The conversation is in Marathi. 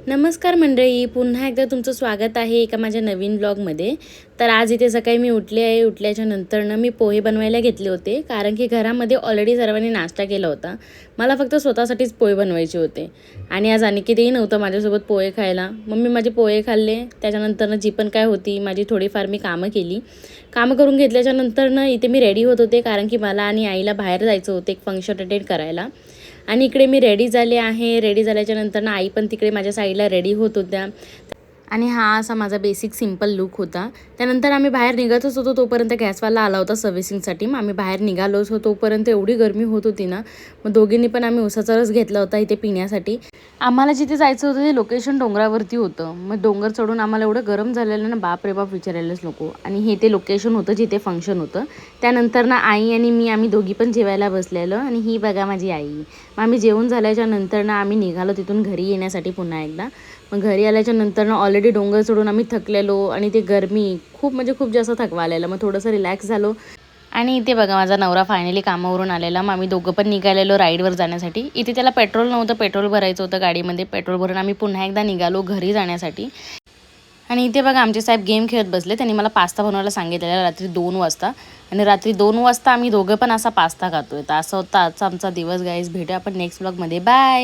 नमस्कार मंडळी, पुन्हा एकदा तुमचं स्वागत आहे एका माझ्या नवीन ब्लॉगमध्ये. तर आज इथे सकाळी मी उठले आहे. उठल्याच्या नंतरनं मी पोहे बनवायला घेतले होते, कारण की घरामध्ये ऑलरेडी सर्वांनी नाश्ता केला होता. मला फक्त स्वतःसाठीच पोहे बनवायचे होते आणि आज अनिकेतही नव्हतं माझ्यासोबत पोहे खायला. मग मी माझे पोहे खाल्ले. त्याच्यानंतरनं जी पण काय होती माझी थोडीफार मी कामं केली. कामं करून घेतल्याच्या नंतरनं इथे मी रेडी होत होते, कारण की मला आणि आईला बाहेर जायचं होतं एक फंक्शन अटेंड करायला. आणि इकडे मी रेडी झाले आहे. रेडी झाल्याच्या नंतर आई पण तिकडे माझ्या साईडला रेडी होत होत्या आणि हा असा माझा बेसिक सिंपल लुक होता. त्यानंतर आम्ही बाहेर निघतच होतो, तोपर्यंत गॅसवाला आला होता सर्व्हिसिंगसाठी. मग आम्ही बाहेर निघालोच होतो, तोपर्यंत एवढी गरमी होत होती ना, मग दोघींनी पण आम्ही उसाचा रस घेतला होता इथे पिण्यासाठी. आम्हाला जिथे जायचं होतं ते लोकेशन डोंगरावरती होतं. मग डोंगर चढून आम्हाला एवढं गरम झालेलं ना, बाप रे बाप विचारायलाच नको. आणि हे ते लोकेशन होतं जिथे फंक्शन होतं. त्यानंतर ना आई आणि मी आम्ही दोघी पण जेवायला बसलेलो. आणि ही बघा माझी आई. मग आम्ही जेवून झाल्याच्या नंतर ना आम्ही निघालो तिथून घरी येण्यासाठी पुन्हा एकदा. मग घरी आल्याच्या नंतर ना ऑलरेडी डोंगर चढून आम्ही थकलेलो आणि ते गरमी खूप जास्त थकवा आलेला. मग थोडंसं रिलॅक्स झालो. आणि इथे बघा माझा नवरा फायनली कामावरून आलेला. मग आम्ही दोघं पण निघालेलो राईडवर जाण्यासाठी. इथे त्याला पेट्रोल नव्हतं, पेट्रोल भरायचं होतं गाडीमध्ये. पेट्रोल भरून आम्ही पुन्हा एकदा निघालो घरी जाण्यासाठी. आणि इथे बघा आमचे साहेब गेम खेळत बसले. त्यांनी मला पास्ता बनवायला सांगितलेला रात्री 2 वाजता. आणि रात्री 2 वाजता आम्ही दोघं पण असा पास्ता खातोय. तर असं होता आजचा आमचा दिवस गाईज. भेटूया आपण नेक्स्ट ब्लॉगमध्ये. बाय.